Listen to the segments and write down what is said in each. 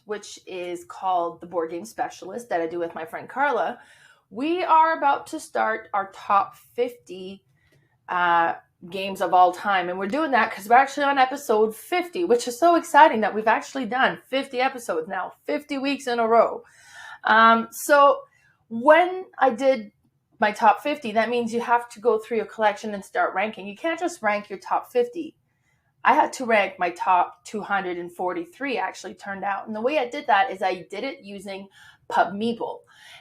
Which is called The Board Game Specialist that I do with my friend Carla, we are about to start our top 50 games of all time. And we're doing that because we're actually on episode 50, which is so exciting that we've actually done 50 episodes now, 50 weeks in a row. So when I did my top 50, that means you have to go through your collection and start ranking. You can't just rank your top 50. I had to rank my top 243 actually turned out. And the way I did that is I did it using PubMeeple.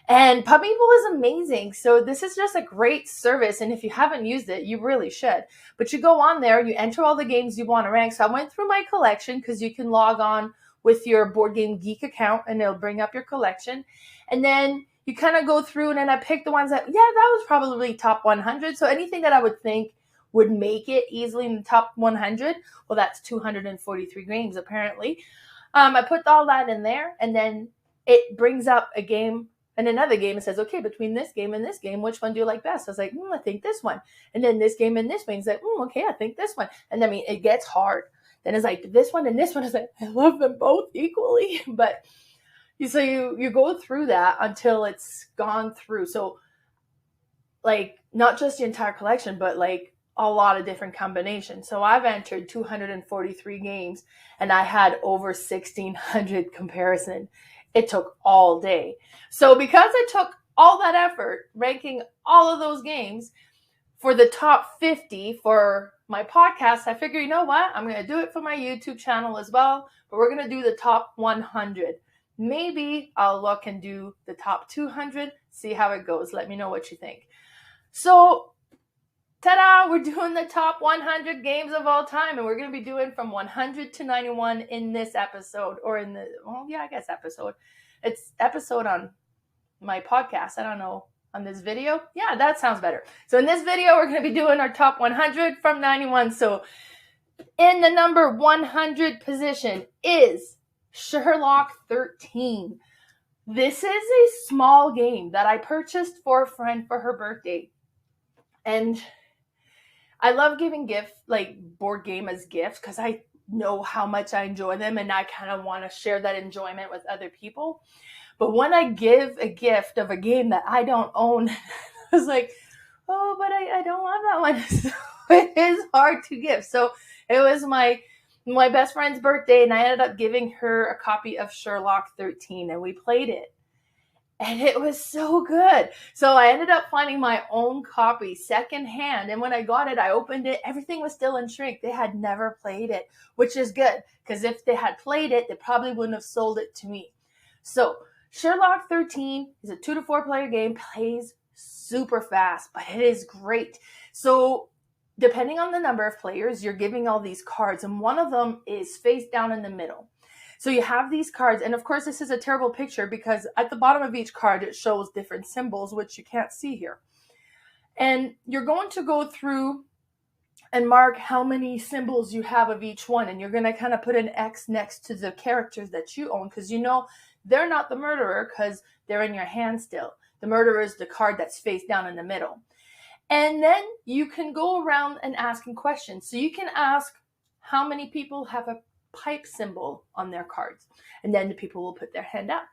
And PubMeeple is amazing. So this is just a great service. And if you haven't used it, you really should. But you go on there, you enter all the games you want to rank. So I went through my collection because you can log on with your Board Game Geek account and it'll bring up your collection. And then you kind of go through and then I picked the ones that, that was probably top 100. So anything that I would think would make it easily in the top 100. Well, that's 243 games, apparently. I put all that in there, and then it brings up a game and another game and says, okay, between this game and this game, which one do you like best? I was like, I think this one. And then this game and this one. He's like, okay, I think this one. And I mean, it gets hard. Then it's like this one and this one. Is like, I love them both equally. But so you go through that until it's gone through. So, like, not just the entire collection, but like, a lot of different combinations. So I've entered 243 games and I had over 1,600 comparison. It took all day. So because I took all that effort ranking all of those games for the top 50 for my podcast, I figure, you know what? I'm going to do it for my YouTube channel as well, but we're going to do the top 100. Maybe I'll look and do the top 200, see how it goes. Let me know what you think. So ta-da! We're doing the top 100 games of all time, and we're going to be doing from 100 to 91 in this episode, or in the, episode. It's episode on my podcast. I don't know, on this video? Yeah, that sounds better. So in this video, we're going to be doing our top 100 from 91. So in the number 100 position is Sherlock 13. This is a small game that I purchased for a friend for her birthday. And I love giving board game as gifts because I know how much I enjoy them and I kind of want to share that enjoyment with other people. But when I give a gift of a game that I don't own, I was like, oh, but I don't want that one. So it is hard to give. So it was my best friend's birthday and I ended up giving her a copy of Sherlock 13 and we played it. And it was so good. So I ended up finding my own copy secondhand. And when I got it, I opened it. Everything was still in shrink. They had never played it, which is good. Because if they had played it, they probably wouldn't have sold it to me. So Sherlock 13 is a 2 to 4 player game. Plays super fast, but it is great. So depending on the number of players, you're giving all these cards. And one of them is face down in the middle. So you have these cards, and of course this is a terrible picture because at the bottom of each card it shows different symbols, which you can't see here. And you're going to go through and mark how many symbols you have of each one, and you're going to kind of put an X next to the characters that you own because you know they're not the murderer because they're in your hand still. The murderer is the card that's face down in the middle. And then you can go around and asking questions. So you can ask how many people have a pipe symbol on their cards, and then the people will put their hand up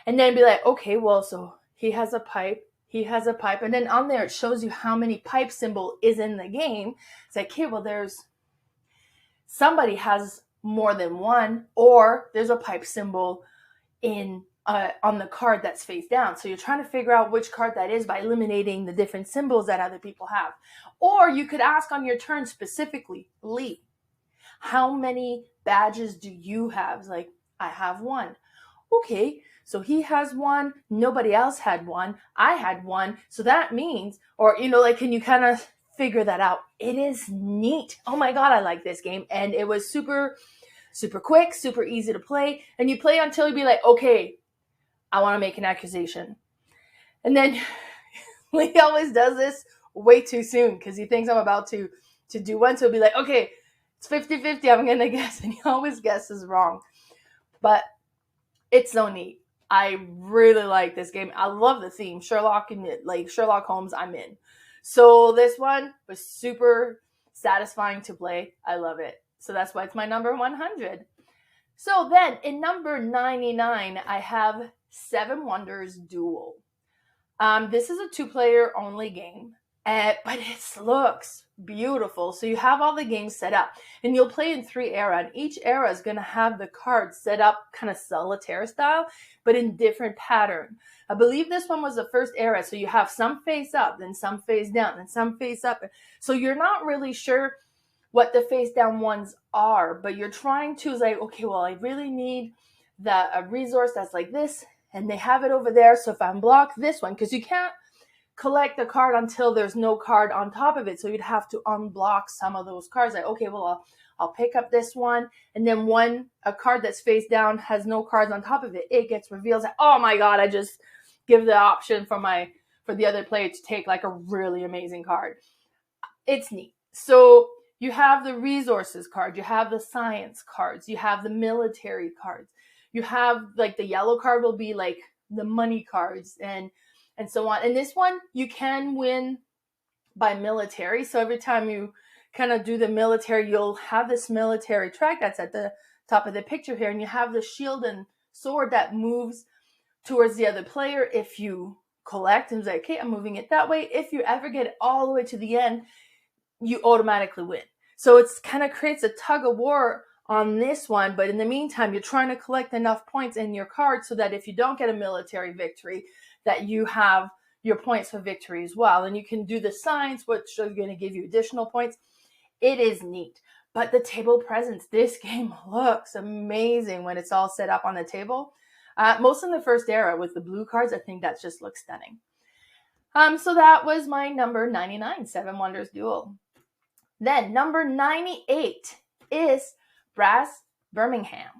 and then be like, okay, well, so he has a pipe, and then on there it shows you how many pipe symbol is in the game. It's like, okay, well, there's somebody has more than one, or there's a pipe symbol in on the card that's face down. So you're trying to figure out which card that is by eliminating the different symbols that other people have. Or you could ask on your turn specifically, Lee, how many badges do you have? It's like, I have one. Okay, so he has one. Nobody else had one. I had one. So that means, or, can you kind of figure that out? It is neat. Oh my God, I like this game. And it was super, super quick, super easy to play. And you play until you be like, okay, I want to make an accusation. And then Lee always does this way too soon because he thinks I'm about to do one. So he'll be like, okay, It's 50-50, I'm going to guess, and he always guesses wrong. But it's so neat. I really like this game. I love the theme. Sherlock and like Sherlock Holmes, I'm in. So this one was super satisfying to play. I love it. So that's why it's my number 100. So then in number 99, I have Seven Wonders Duel. This is a 2-player only game, but it looks beautiful. So you have all the games set up, and you'll play in 3 eras, and each era is going to have the cards set up kind of solitaire style, but in different pattern. I believe this one was the first era, so you have some face up, then some face down, then some face up. So you're not really sure what the face down ones are, but you're trying to like, okay, well, I really need a resource that's like this, and they have it over there. So if I unblock this one, because you can't collect the card until there's no card on top of it, so you'd have to unblock some of those cards. Like, okay, well, I'll pick up this one, and then a card that's face down has no cards on top of it, it gets revealed. Like, oh my god, I just give the option for the other player to take like a really amazing card. It's neat. So you have the resources card, you have the science cards, you have the military cards, you have like the yellow card will be like the money cards and so on. And this one, you can win by military. So every time you kind of do the military, you'll have this military track that's at the top of the picture here. And you have the shield and sword that moves towards the other player. If you collect and say, okay, I'm moving it that way. If you ever get it all the way to the end, you automatically win. So it's kind of creates a tug of war on this one. But in the meantime, you're trying to collect enough points in your card so that if you don't get a military victory, that you have your points for victory as well. And you can do the science, which is going to give you additional points. It is neat. But the table presence, this game looks amazing when it's all set up on the table. Most in the first era with the blue cards, I think that just looks stunning. So that was my number 99, Seven Wonders Duel. Then number 98 is Brass Birmingham.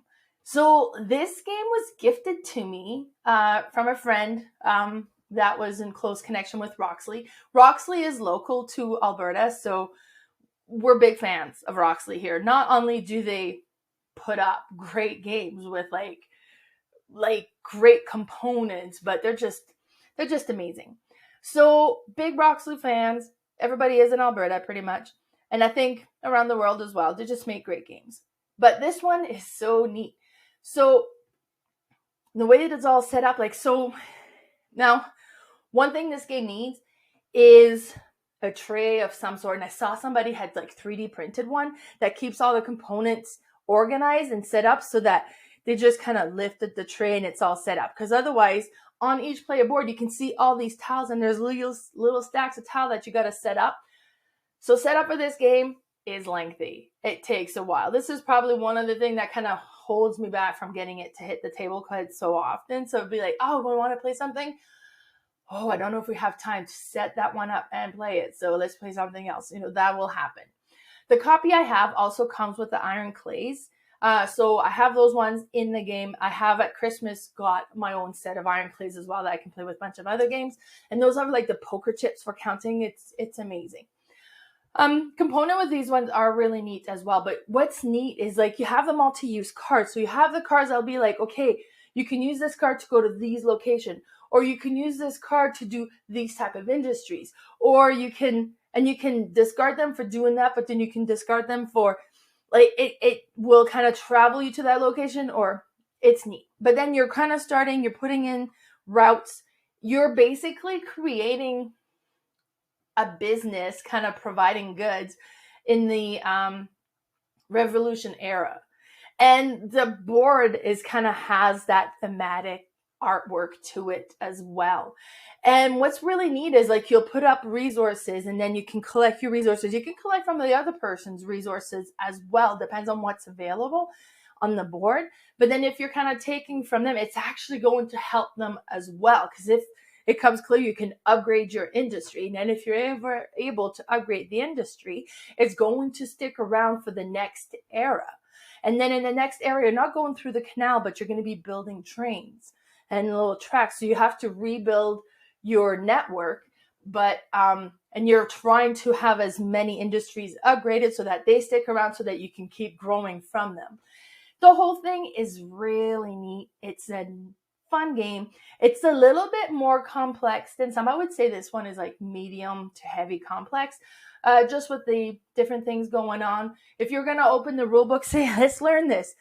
So this game was gifted to me from a friend that was in close connection with Roxley. Roxley is local to Alberta, so we're big fans of Roxley here. Not only do they put up great games with like great components, but they're just amazing. So big Roxley fans. Everybody is in Alberta pretty much. And I think around the world as well. They just make great games. But this one is so neat. So the way that it's all set up, like so. Now, one thing this game needs is a tray of some sort. And I saw somebody had like 3D printed one that keeps all the components organized and set up so that they just kind of lifted the tray and it's all set up. Because otherwise, on each player board, you can see all these tiles and there's little stacks of tile that you got to set up. So setup for this game is lengthy. It takes a while. This is probably one of the things that kind of holds me back from getting it to hit the table because so often. So it'd be like, oh, we want to play something. Oh, I don't know if we have time to set that one up and play it. So let's play something else. That will happen. The copy I have also comes with the iron clays. So I have those ones in the game. I have at Christmas got my own set of iron clays as well that I can play with a bunch of other games. And those are like the poker chips for counting. It's amazing. Component with these ones are really neat as well. But what's neat is like you have the multi-use cards. So you have the cards that'll be like, okay, you can use this card to go to these locations, or you can use this card to do these type of industries, or you can discard them for doing that, but then you can discard them for like it will kind of travel you to that location, or it's neat. But then you're kind of you're putting in routes. You're basically creating a business kind of providing goods in the Revolution era. And the board has that thematic artwork to it as well. And what's really neat is like you'll put up resources and then you can collect your resources. You can collect from the other person's resources as well. Depends on what's available on the board. But then if you're kind of taking from them, it's actually going to help them as well. Because if it comes clear, you can upgrade your industry. And then if you're ever able to upgrade the industry, it's going to stick around for the next era. And then in the next era, you're not going through the canal, but you're going to be building trains and little tracks. So you have to rebuild your network. But and you're trying to have as many industries upgraded so that they stick around so that you can keep growing from them. The whole thing is really neat. It's a fun game. It's a little bit more complex than some. I would say this one is like medium to heavy complex, just with the different things going on. If you're going to open the rule book, say, let's learn this,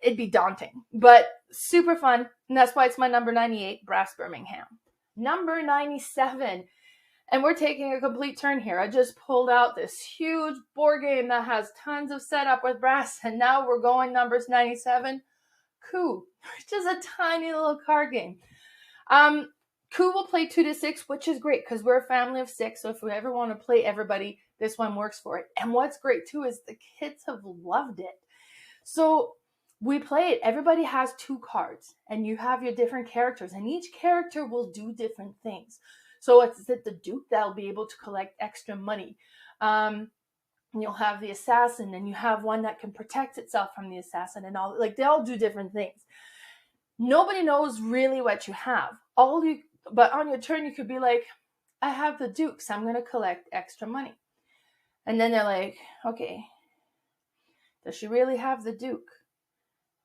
it'd be daunting, but super fun. And that's why it's my number 98, Brass Birmingham. Number 97. And we're taking a complete turn here. I just pulled out this huge board game that has tons of setup with brass, and now we're going numbers 97. Coup, which is a tiny little card game. Coup will play 2 to 6, which is great because we're a family of 6. So if we ever want to play everybody, this one works for it. And what's great too is the kids have loved it. So we play it. Everybody has 2 cards, and you have your different characters, and each character will do different things. So it's the Duke that'll be able to collect extra money. You'll have the assassin, and you have one that can protect itself from the assassin, and all. Like, they all do different things. Nobody knows really what you have. But on your turn, you could be like, I have the Duke, so I'm going to collect extra money. And then they're like, okay, does she really have the Duke?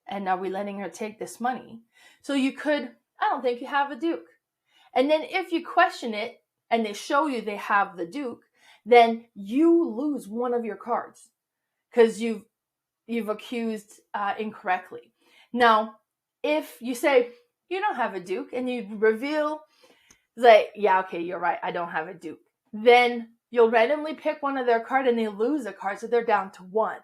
And are we letting her take this money? So you could, I don't think you have a Duke. And then if you question it and they show you they have the Duke, then you lose one of your cards because you've accused incorrectly. Now, if you say you don't have a Duke and you reveal, like, yeah, okay, you're right, I don't have a Duke, then you'll randomly pick one of their cards and they lose a card, so they're down to 1.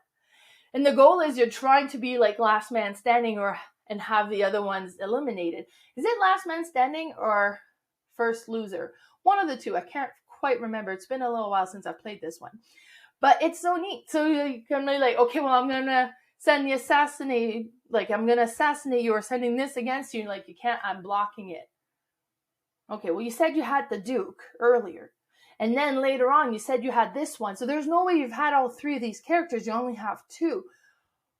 And the goal is you're trying to be like last man standing and have the other ones eliminated. Is it last man standing or first loser? One of the two. I can't quite remember. It's been a little while since I played this one. But it's so neat. So you can be like, okay, well, I'm going to send the assassinate, like, I'm going to assassinate you or sending this against you. Like, you can't, I'm blocking it. Okay, well, you said you had the Duke earlier. And then later on, you said you had this one. So there's no way you've had all 3 of these characters. You only have 2.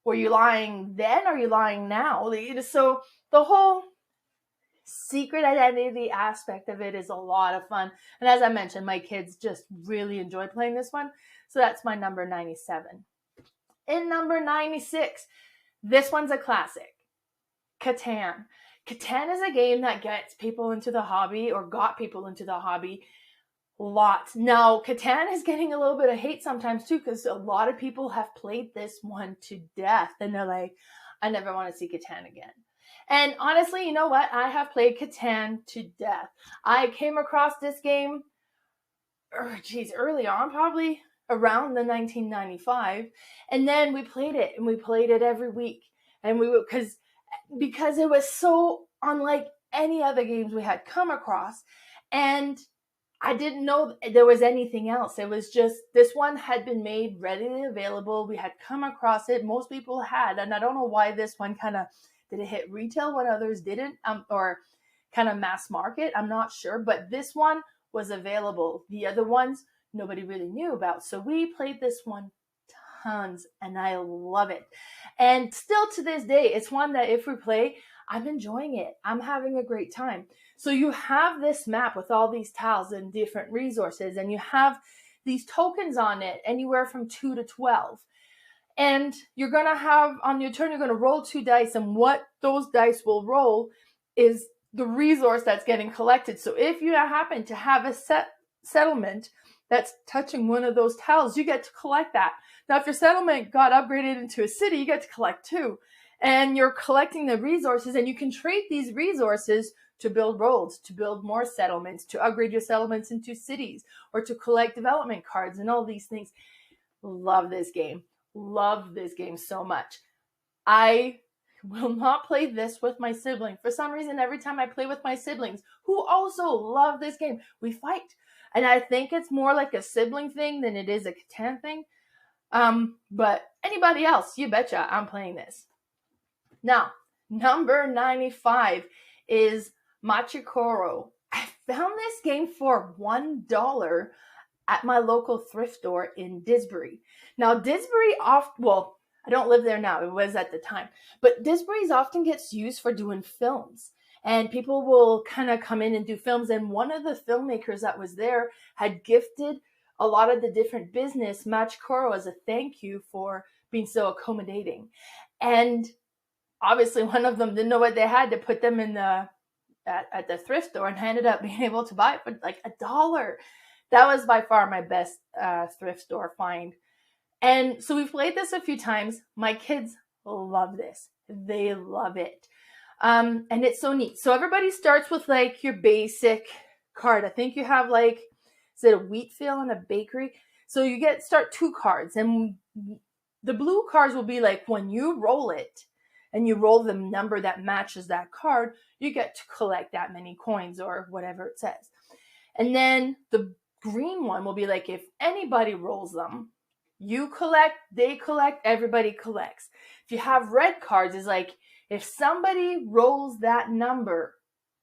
Were you lying then or are you lying now? So the whole secret identity aspect of it is a lot of fun. And as I mentioned, my kids just really enjoy playing this one. So that's my number 97. In number 96, this one's a classic. Catan. Catan is a game that gets people into the hobby, or got people into the hobby, lots. Now, Catan is getting a little bit of hate sometimes too, because a lot of people have played this one to death, and they're like, I never want to see Catan again. And honestly, you know what? I have played Catan to death. I came across this game, early on, probably around the 1995, and then we played it, and we played it every week, and we would, because it was so unlike any other games we had come across, and I didn't know there was anything else. It was just, this one had been made readily available. We had come across it. Most people had, and I don't know why this one did it hit retail when others didn't, or kind of mass market. I'm not sure, but this one was available. The other ones, nobody really knew about. So we played this one tons, and I love it. And still to this day, it's one that if we play, I'm enjoying it. I'm having a great time. So you have this map with all these tiles and different resources, and you have these tokens on it, anywhere from 2 to 12. And you're going to have, on your turn, you're going to roll 2 dice, and what those dice will roll is the resource that's getting collected. So if you happen to have a settlement that's touching one of those tiles, you get to collect that. Now, if your settlement got upgraded into a city, you get to collect 2. And you're collecting the resources, and you can trade these resources to build roads, to build more settlements, to upgrade your settlements into cities, or to collect development cards and all these things. Love this game. Love this game so much. I will not play this with my sibling. For some reason, every time I play with my siblings, who also love this game, we fight. And I think it's more like a sibling thing than it is a Catan thing. But anybody else, you betcha I'm playing this. Now, number 95 is Machi Koro. I found this game for $1 at my local thrift store in Disbury. Now, Disbury I don't live there now. It was at the time. But Disbury's often gets used for doing films. and people will kind of come in and do films. And one of the filmmakers that was there had gifted a lot of the different business Machi Koro as a thank you for being so accommodating. And obviously one of them didn't know what they had to put them in at the thrift store and ended up being able to buy it for like $1. That was by far my best thrift store find. And so we've played this a few times. My kids love this. They love it. And it's so neat. So everybody starts with like your basic card. I think you have like, is it a wheat field and a bakery? So you start 2 cards, and the blue cards will be like when you roll it and you roll the number that matches that card, you get to collect that many coins or whatever it says. And then the green one will be like if anybody rolls them, you collect, they collect, everybody collects. If you have red cards, it's like if somebody rolls that number,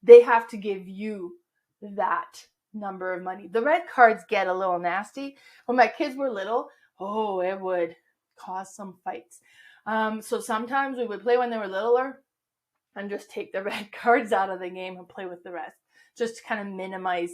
they have to give you that number of money. The red cards get a little nasty. When my kids were little, it would cause some fights. So sometimes we would play when they were littler and just take the red cards out of the game and play with the rest, just to kind of minimize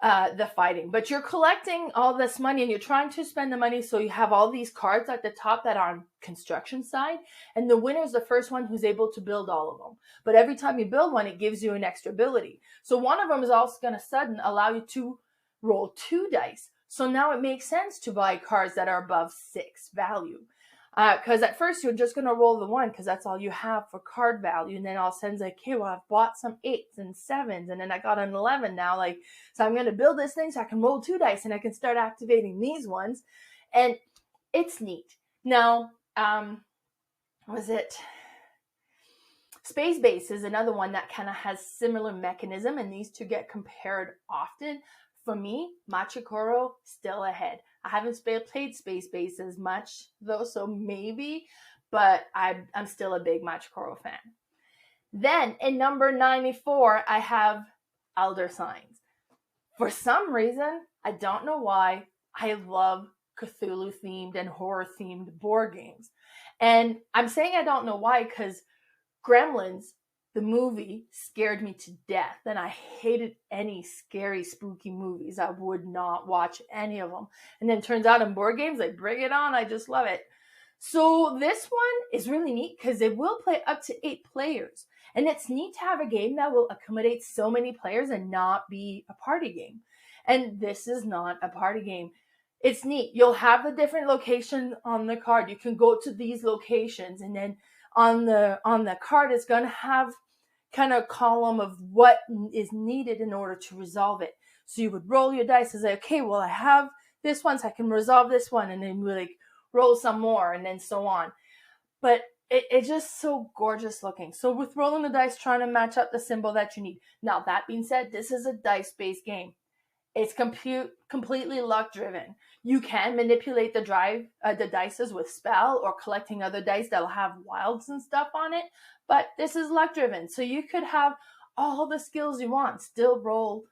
the fighting. But you're collecting all this money and you're trying to spend the money, so you have all these cards at the top that are on construction side, and the winner is the first one who's able to build all of them. But every time you build one, it gives you an extra ability. So one of them is also going to sudden allow you to roll 2 dice. So now it makes sense to buy cards that are above 6 value. Because at first you're just going to roll the 1 because that's all you have for card value. And then all of a sudden it's like, okay, well, I've bought some 8s and 7s and then I got an 11 now. Like, so I'm going to build this thing so I can roll 2 dice and I can start activating these ones. And it's neat. Now, was it Space Base is another one that kind of has similar mechanism, and these two get compared often. For me, Machi Koro still ahead. I haven't played Space Base as much though, so maybe, but I'm still a big Machi Koro fan. Then in number 94, I have Elder Signs. For some reason, I don't know why, I love Cthulhu themed and horror themed board games. And I'm saying I don't know why because Gremlins, the movie, scared me to death, and I hated any scary, spooky movies. I would not watch any of them. And then it turns out in board games, like, bring it on. I just love it. So this one is really neat because it will play up to 8 players. And it's neat to have a game that will accommodate so many players and not be a party game. And this is not a party game. It's neat. You'll have the different locations on the card. You can go to these locations, and then on the card it's going to have kind of a column of what is needed in order to resolve it. So you would roll your dice and say, okay, well, I have this one, so I can resolve this one, and then we like roll some more, and then so on. But it's just so gorgeous looking. So with rolling the dice, trying to match up the symbol that you need. Now, that being said, this is a dice-based game. It's completely luck-driven. You can manipulate the dices with spell or collecting other dice that'll have wilds and stuff on it, but this is luck-driven. So you could have all the skills you want, still roll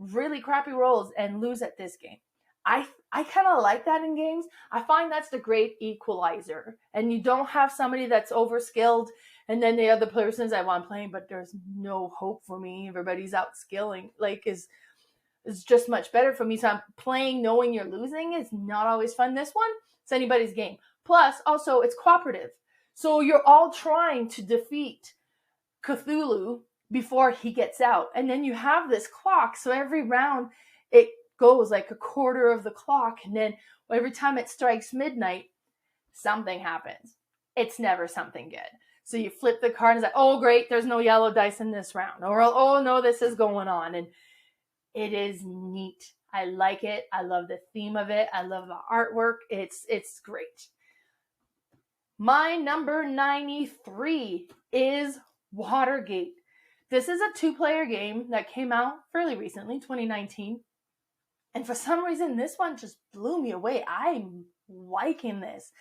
really crappy rolls and lose at this game. I kind of like that in games. I find that's the great equalizer. And you don't have somebody that's over-skilled and then the other person's like, well, I'm playing, but there's no hope for me. Everybody's out-skilling. It's just much better for me. So I'm playing knowing you're losing is not always fun. This one, it's anybody's game. Plus, also, it's cooperative. So you're all trying to defeat Cthulhu before he gets out. And then you have this clock. So every round, it goes like a quarter of the clock. And then every time it strikes midnight, something happens. It's never something good. So you flip the card and it's like, oh, great, there's no yellow dice in this round. Or, oh, no, this is going on. And it is neat. I like it. I love the theme of it. I love the artwork. It's great. My number 93 is Watergate. This is a 2-player game that came out fairly recently, 2019. And for some reason, this one just blew me away. I'm liking this.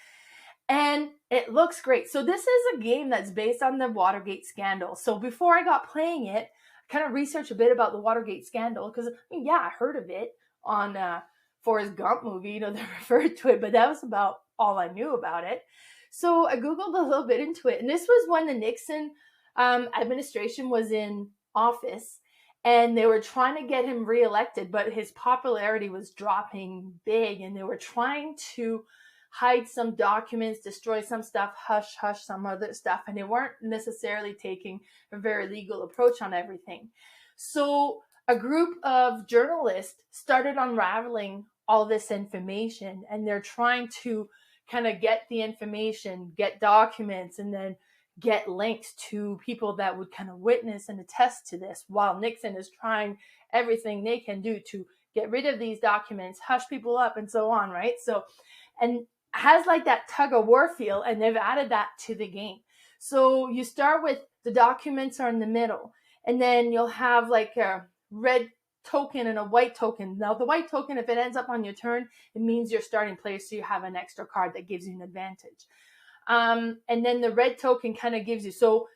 And it looks great. So this is a game that's based on the Watergate scandal. So before I got playing it, kind of research a bit about the Watergate scandal because, I heard of it on Forrest Gump movie, they referred to it, but that was about all I knew about it. So I Googled a little bit into it, and this was when the Nixon administration was in office, and they were trying to get him reelected, but his popularity was dropping big, and they were trying to hide some documents, destroy some stuff, hush some other stuff, and they weren't necessarily taking a very legal approach on everything. So a group of journalists started unraveling all this information, and they're trying to kind of get the information, get documents, and then get links to people that would kind of witness and attest to this, while Nixon is trying everything they can do to get rid of these documents, hush people up, and so on, right? So, and has like that tug of war feel, and they've added that to the game. So you start with the documents are in the middle, and then you'll have like a red token and a white token. Now the white token, if it ends up on your turn, it means you're starting play, so you have an extra card that gives you an advantage. And then the red token kind of gives you, so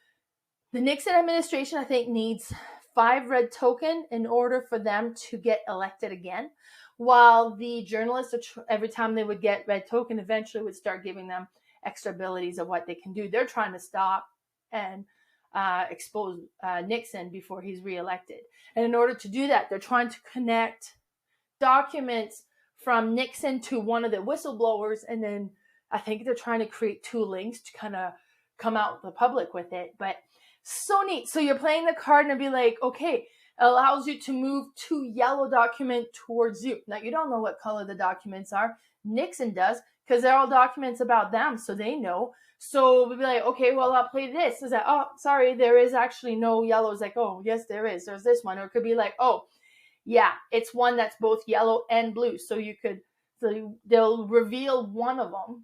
the Nixon administration, I think, needs 5 red token in order for them to get elected again, while the journalists, every time they would get red token, eventually would start giving them extra abilities of what they can do. They're trying to stop and expose Nixon before he's reelected. And in order to do that, they're trying to connect documents from Nixon to one of the whistleblowers, and then I think they're trying to create 2 links to kind of come out the public with it. But so neat. So you're playing the card and it'll be like, okay, it allows you to move 2 yellow document towards you. Now, you don't know what color the documents are. Nixon does, because they're all documents about them, so they know. So we'll be like, okay, well, I'll play this. Is that, oh, sorry, there is actually no yellow. It's like, oh, yes, there is. There's this one. Or it could be like, oh, yeah, it's one that's both yellow and blue. So they'll reveal one of them,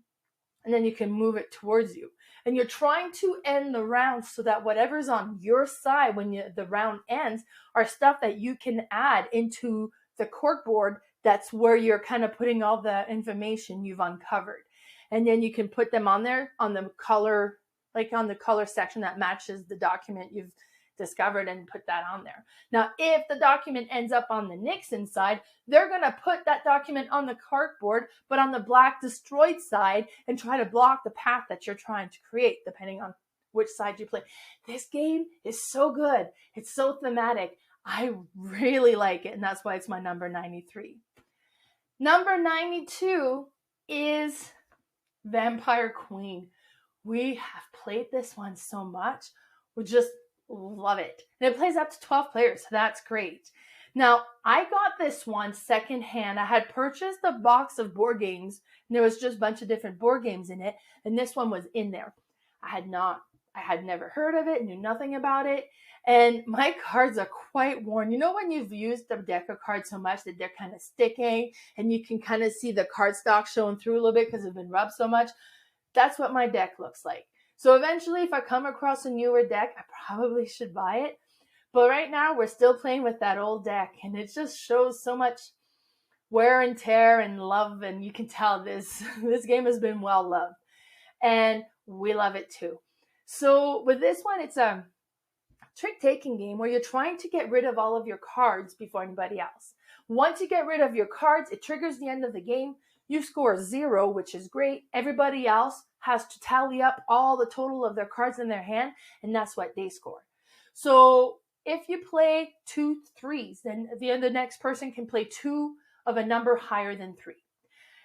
and then you can move it towards you. And you're trying to end the round so that whatever's on your side when the round ends are stuff that you can add into the corkboard. That's where you're kind of putting all the information you've uncovered. And then you can put them on there on the color, like on the color section that matches the document you've discovered, and put that on there. Now, if the document ends up on the Nixon side, they're going to put that document on the corkboard, but on the black destroyed side, and try to block the path that you're trying to create, depending on which side you play. This game is so good. It's so thematic. I really like it, and that's why it's my number 93. Number 92 is Vampire Queen. We have played this one so much. We just love it. And it plays up to 12 players, so that's great. Now, I got this one secondhand. I had purchased a box of board games, and there was just a bunch of different board games in it, and this one was in there. I had never heard of it, knew nothing about it, and my cards are quite worn. You know when you've used the deck of cards so much that they're kind of sticking, and you can kind of see the cardstock showing through a little bit because they've been rubbed so much? That's what my deck looks like. So eventually, if I come across a newer deck, I probably should buy it. But right now, we're still playing with that old deck, and it just shows so much wear and tear and love, and you can tell this game has been well loved, and we love it too. So with this one, it's a trick-taking game where you're trying to get rid of all of your cards before anybody else. Once you get rid of your cards, it triggers the end of the game. You score 0, which is great. Everybody else has to tally up all the total of their cards in their hand, and that's what they score. So if you play 2 3s, then the next person can play 2 of a number higher than 3,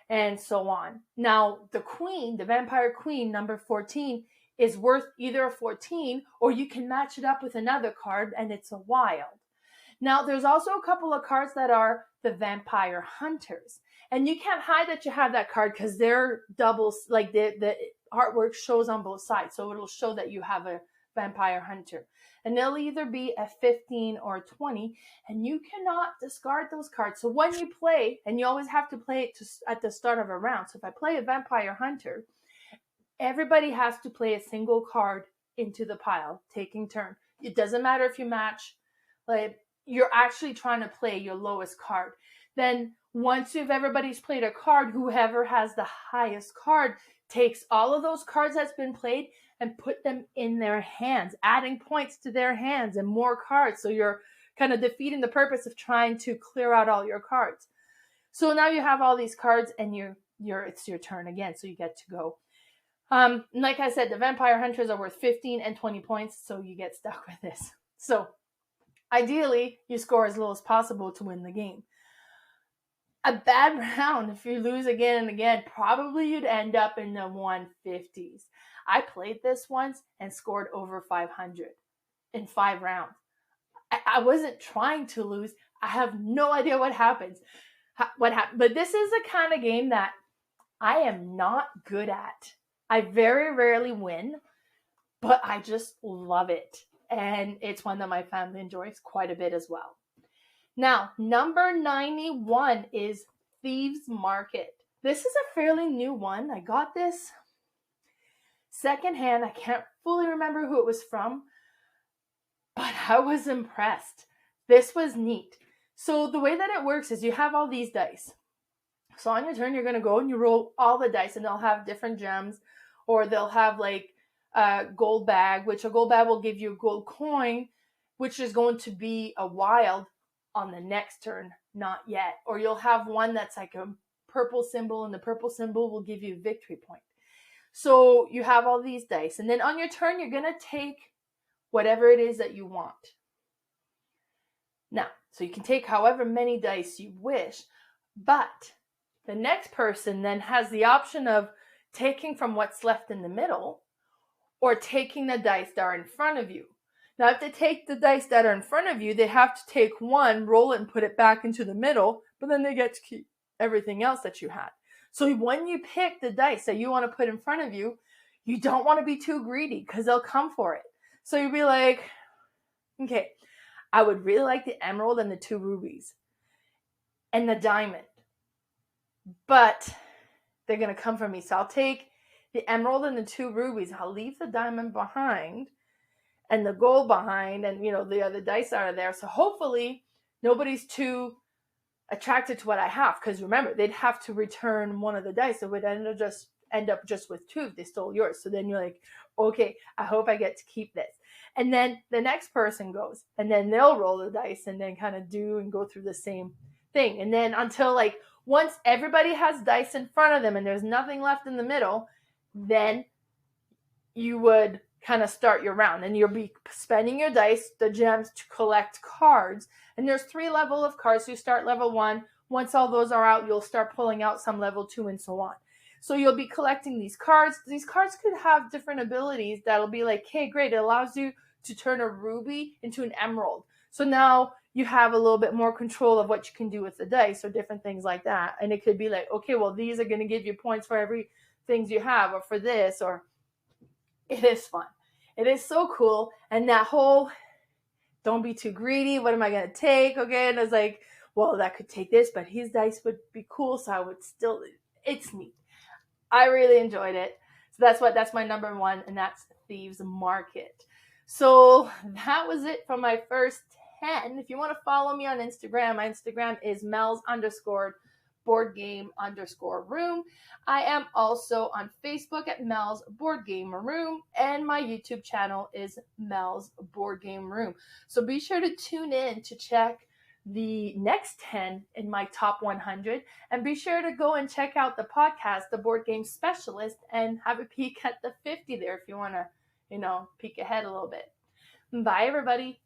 and so on. Now, the queen, the Vampire Queen, number 14, is worth either a 14, or you can match it up with another card, and it's a wild. Now, there's also a couple of cards that are the Vampire Hunters. And you can't hide that you have that card because they're doubles, like the artwork shows on both sides. So it'll show that you have a Vampire Hunter. And they'll either be a 15 or a 20, and you cannot discard those cards. So when you play, and you always have to play it at the start of a round. So if I play a Vampire Hunter, everybody has to play a single card into the pile, taking turn. It doesn't matter if you match, like you're actually trying to play your lowest card. Then once everybody's played a card, whoever has the highest card takes all of those cards that's been played and put them in their hands, adding points to their hands and more cards. So you're kind of defeating the purpose of trying to clear out all your cards. So now you have all these cards, and it's your turn again, so you get to go. Like I said, the vampire hunters are worth 15 and 20 points, so you get stuck with this. So ideally, you score as low as possible to win the game. A bad round, if you lose again and again, probably you'd end up in the 150s. I played this once and scored over 500 in 5 rounds. I wasn't trying to lose. I have no idea what happens. But this is the kind of game that I am not good at. I very rarely win, but I just love it. And it's one that my family enjoys quite a bit as well. Now, number 91 is Thieves Market. This is a fairly new one. I got this secondhand. I can't fully remember who it was from, but I was impressed. This was neat. So the way that it works is you have all these dice. So on your turn, you're going to go and you roll all the dice, and they'll have different gems, or they'll have like a gold bag, which a gold bag will give you a gold coin, which is going to be a wild on the next turn, not yet. Or you'll have one that's like a purple symbol, and the purple symbol will give you a victory point. So you have all these dice, and then on your turn, you're going to take whatever it is that you want. Now, so you can take however many dice you wish, but the next person then has the option of taking from what's left in the middle or taking the dice that are in front of you. Now, if they take the dice that are in front of you, they have to take one, roll it, and put it back into the middle, but then they get to keep everything else that you had. So when you pick the dice that you want to put in front of you, you don't want to be too greedy because they'll come for it. So you'd be like, okay, I would really like the emerald and the 2 rubies and the diamond, but they're going to come for me. So I'll take the emerald and the 2 rubies. I'll leave the diamond behind and the gold behind, and the other dice are there. So hopefully nobody's too attracted to what I have, because remember, they'd have to return one of the dice. It would end up just with 2 if they stole yours. So then you're like, okay, I hope I get to keep this. And then the next person goes, and then they'll roll the dice and then kind of do and go through the same thing. And then until once everybody has dice in front of them and there's nothing left in the middle, then you would kind of start your round, and you'll be spending your dice, the gems, to collect cards. And there's 3 levels of cards. So you start level 1. Once all those are out, you'll start pulling out some level 2 and so on. So you'll be collecting these cards. These cards could have different abilities that'll be like, hey, great, it allows you to turn a ruby into an emerald. So now you have a little bit more control of what you can do with the dice, or different things like that. And it could be like, okay, well, these are going to give you points for every things you have, or for this, or it is fun. It is so cool. And that whole, don't be too greedy. What am I going to take? Okay. And it's like, well, that could take this, but his dice would be cool. So I would still, it's neat. I really enjoyed it. So that's my number 1, and that's Thieves Market. So that was it for my first 10. If you want to follow me on Instagram, my Instagram is Mel's_boardgame_room. I am also on Facebook at Mel's Board Game Room, and my YouTube channel is Mel's Board Game Room. So be sure to tune in to check the next 10 in my top 100, and be sure to go and check out the podcast, The Board Game Specialist, and have a peek at the 50 there if you want to, peek ahead a little bit. Bye, everybody.